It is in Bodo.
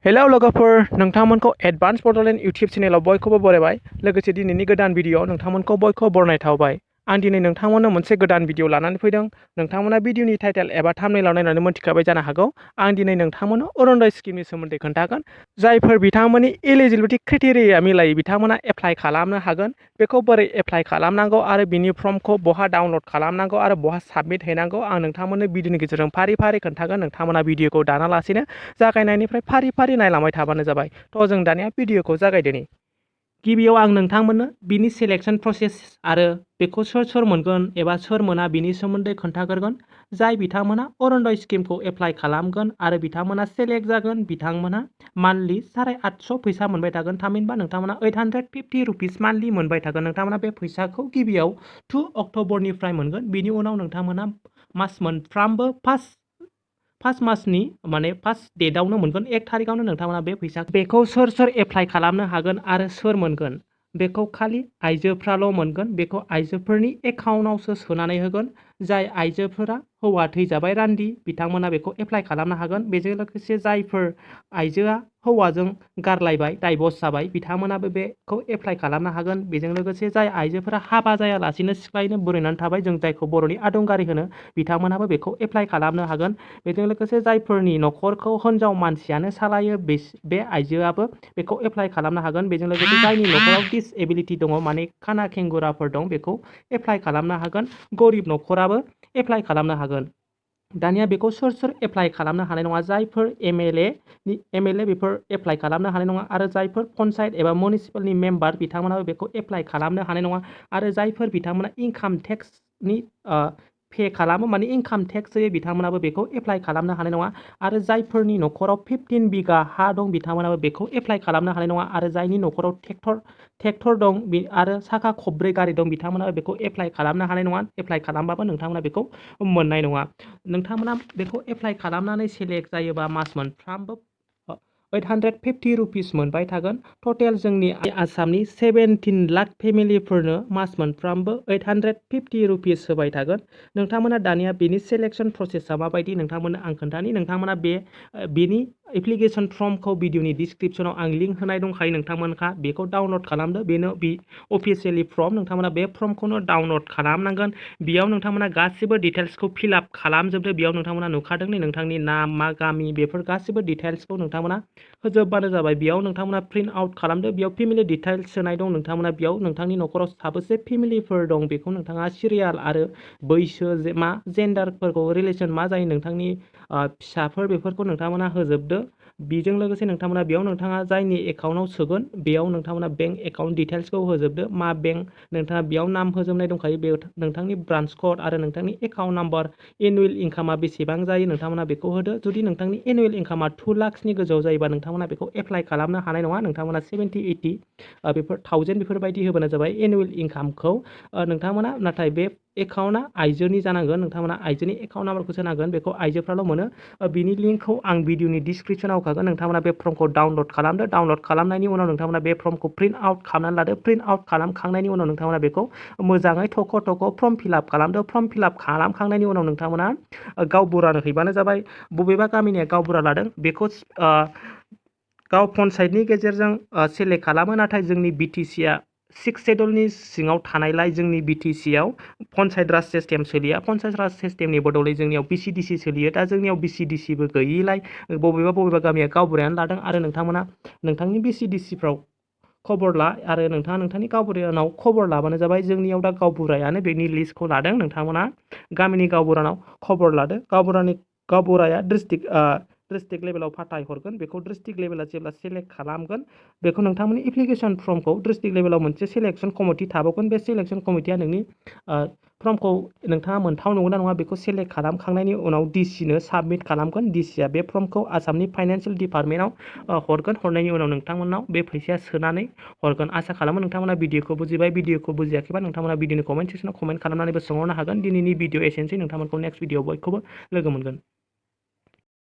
हेलौ लोगोफोर, नोंथांमोनखौ एडभान्स बडलेण्ड इउटिउब चेनेलाव बयखौबो बरायबाय। लोगोसे दिनैनि गोदान भिडिअआव नोंथांमोनखौ बयखौबो बरनायथावबाय। आं दिनै नोंथांमोननो मोनसे गोदान भिडिअ लानानै फैदों। नोंथांमोना भिडिअनि टाइटेल एबा थाम्बनेइलाव नायनानै मोनथिखाबाय जानो हागौ। आं दिनै नोंथांमोननो अरुणोदय स्किमनि सोमोन्दै खोन्थागोन। जायफोर बिथांमोननि एलिजिबिलिटि क्राइटेरिया मिलायो बिथांमोना एप्लाइ खालामनो हागोन। बेखौ बोरै एप्लाइ खालामनांगौ आरो बिनि फर्मखौ बहा डाउनलड खालामनांगौ आरो बहा साबमिट हैनांगौ आं नोंथांमोननो भिडिअनि गेजेरजों फारि फारि खोन्थागोन। नोंथांमोना भिडिअखौ दानालासेनो जागायनायनिफ्राय फारि फारि नायलांबाय थाबानो जाबाय। थ' जों दानिया भिडिअखौ जागायदोनि। गिबियाव आं नोंथांमोननो बिनि सिलेक्शन प्रसेस आरो बेखौ सोर मोनगोन एबा सोर मोना बिनि सोमोन्दै खोन्थाग्रोगोन। जाय बिथांमोना अरुणोदय स्किमखौ एप्लाइ खालामगोन आरो बिथांमोना सेलेक्ट जागोन, बिथांमोना मान्थलि 850 फैसा मोनबाय थागोन। थामहिनबा नोंथांमोना 850 रुपिस मान्थलि मोनबाय थागोन। नोंथांमोना बे फैसाखौ गिबियाव 2 अक्ट'बरनिफ्राय मोनगोन। बिनि उनाव नोंथांमोना मास मोनफ्रामबो फार्स्ट मासनि माने फार्स्ट डेटआवनो मोनगोन। 1 थारिखआवनो नोंथांमोना बे फैसा बेखौ सोर एप्लाइ खालामनो हागोन आरो सोर मोनगोन बेखौ खालि आइजोफ्राल' मोनगोन। बेखौ आइजोफोरनि एकाउन्टआवसो सोनानै होगोन। जाय आइजोफोरा हौवा थैजाबाय रान्दि बिथांमोना बेखौ एप्लाइ खालामनो हागोन। बेजों लोगोसे जायफोर आइजोआ हौवाजों गारलायबाय, डाइभर्स जाबाय, बिथांमोनाबो बेखौ एप्लाइ खालामनो हागोन। बेजों लोगोसे जाय आइजोफोरा हाबा जायालासिनो सिख्लायैनो बुरैनानै थाबाय, जों जायखौ बर'नि आदुंगारि होनो, बिथांमोनाबो बेखौ एप्लाइ खालामनो हागोन। बेजों लोगोसे जायफोरनि न'खरखौ हिनजाव मानसियानो सालायो बे आइजोआबो बेखौ एप्लाइ खालामनो हागोन। बेजों लोगोसे जायनि न'खराव डिसएबिलिटि दङ, माने खाना खेंगुराफोर दं, बेखौ एप्लाइ खालामनो हागोन। गरिब न'खराबो एप्लाइ खालामनो हागोन। दानिया बेखौ सोर एप्लाइ खालामनो हानाय नङा? जायफोर एमएलए बेफोर एप्लाइ खालामनो हानाय नङा आरो जायफोर पन्सायत एबा मिउनिसिपालनि मेम्बार बिथांमोनाबो बेखौ एप्लाइ खालामनो हानाय नङा। आरो जायफोर बिथांमोना इनकाम टेक्सनि पे खालामो, माने इनकाम टेक्स होयो, बिथांमोनाबो बेखौ एप्लाइ खालामनो हानाय नङा। आरो जायफोरनि न'खराव 15 बिगा हा दं बिथांमोनाबो बेखौ एप्लाइ खालामनो हानाय नङा। आरो जायनि न'खराव ट्रेक्टर दं आरो साखा खब्रै गारि दं बिथांमोनाबो बेखौ एप्लाइ खालामनो हानाय नङा। एप्लाइ खालामबाबो नोंथांमोना बेखौ मोननाय नङा। नोंथांमोना बेखौ एप्लाइ खालामनानै सेलेक्ट जायोबा मास मोनफ्रामबो 850 रुपिस मोनबाय थागोन। टटेल जोंनि आसामनि 17 लाख फेमिलिफोरनो मास मोनफ्रामबो 850 रुपिस होबाय थागोन। नोंथांमोना दानिया बेनि सिलेक्शन प्रसेसा माबायदि नोंथांमोननो आं खोन्थानि। नोंथांमोना बेनि एप्लिकेशन फर्मखौ भिडिअनि डिसक्रिपसनाव आं लिंक होनाय दंखायो। नोंथांमोनहा बेखौ डाउनलड खालामदो। बेनो अफिसियेलि फर्म। नोंथांमोना बे फर्मखौनो डाउनलड खालामनांगोन। बेयाव नोंथांमोना गासिबो डिटेल्सखौ फिलआप खालामजोबदो। बेयाव नोंथांमोना नुखादों नोंथांनि नाम, मा गामि, बेफोर गासिबो डिटेल्सखौ नोंथांमोना होजोबबानो जाबाय। बेयाव नोंथांमोना प्रिन्ट आउट खालामदो। बेयाव फेमिलि डिटेल्स सोनाय दं। नोंथांमोना बेयाव नोंथांनि न'खराव साबेसे फेमिलिफोर दं बेखौ नोंथाङा सिरियाल आरो बैसो मा जेन्डारफोरखौ रिलेसन मा जायो नोंथांनि फिसाफोर बेफोरखौ नोंथांमोना होजोबदो। बेजों लोगोसे नोंथांमोना बेयाव नोंथाङा जायनि एकाउन्टआव सोगोन बेयाव नोंथांमोना बेंक एकाउन्ट डिटेल्सखौ होजोबदो। मा बेंक नोंथाङा बेयाव नाम होजोबनाय दंखायो। बे नोंथांनि ब्रान्स कड आरो नोंथांनि एकाउन्ट नाम्बार, एनुवेल इनकामा बेसेबां जायो नोंथांमोना बेखौ होदो। जुदि नोंथांनि एनुवेल इनकामा 2 लाखसनि गोजौआव जायोबा नोंथांमोना बेखौ एप्लाइ खालामनो हानाय नङा। नोंथांमोना 70-80 बेफोर 1000 बेफोरबायदि होबानो जाबाय एनुवेल इनकामखौ। नोंथांमोना नाथाय बे एकाउन्टआ आइजोनि जानांगोन। नोंथांमोना आइजोनि एकाउन्ट नाम्बारखौ सोनांगोन। बेखौ आइजोफ्राल' मोनो। बिनि लिंकखौ आं भिडिअनि डिसक्रिपसनाव होखागोन। नोंथांमोना बे फर्मखौ डाउनलड खालामदो। डाउनलड खालामनायनि उनाव नोंथांमोना बे फर्मखौ प्रिन्ट आउट खालामनानै लादो। प्रिन्ट आउट खालामखांनायनि उनाव नोंथांमोना बेखौ मोजाङै थख' फर्म फिलआप खालामदो। फर्म फिलआप खालामखांनायनि उनाव नोंथांमोना गावबुरानो हैबानो जाबाय। बबेबा गामिनिया गावबुरा लादों बेखौ गाव पन्सायतनि गेजेरजों सेलेक्ट खालामो। नाथाय जोंनि बिटिसिआ 6 शेड्युलनि सिङाव थानायलाय जोंनि बिटिसिआव पन्सायत राज सिस्टेम सोलिया। पन्सायत राज सिस्टेमनि बदलै जोंनियाव बिसिडिसि सोलियो। दा जोंनियाव बिसिडिसिबो गैयिलाय बबेबा गामिया गावबुरायानो लादों। आरो नोंथांमोना नोंथांनि बिसिडिसिफ्राव खबर ला आरो नोंथाङा नोंथांनि गावबुरानाव खबर लाबानो जाबाय। जोंनियाव दा गावबुरायानो बेनि लिस्टखौ लादों। नोंथांमोना गामिनि गावबुरानाव खबर लादो। गावबुराया डिस्ट्रिक्ट लेभेलाव फाथायहरगोन। बेखौ डिस्ट्रिक्ट लेभेला जेब्ला सेलेक्ट खालामगोन बेखौ नोंथांमोननि एप्लिकेशन फर्मखौ डिस्ट्रिक्ट लेभेलाव मोनसे सिलेक्शन कमिटि थाबावगोन। बे सिलेक्शन कमिटिया नोंनि फर्मखौ नोंथाङा मोनथाव नंगौना नङा बेखौ सेलेक्ट खालामखांनायनि उनाव डिसिनो साबमिट खालामगोन। डिसिआ बे फर्मखौ आसामनि फाइनान्सियेल डिपार्टमेन्टआव हरगोन। हरनायनि उनाव नोंथांमोनाव बे फैसाया सोनानै हरगोन। आसा खालामो नोंथांमोना भिडिअखौ बुजिबाय। भिडिअखौ बुजियाखैबा नोंथांमोना भिडिअनि कमेन्ट सेक्सनाव कमेन्ट खालामनानैबो सोंहरनो हागोन। दिनैनि भिडिअ एसेनोसै। नोंथांमोनखौ नेक्स्ट भिडिअ बयखौबो लोगो मोनगोन।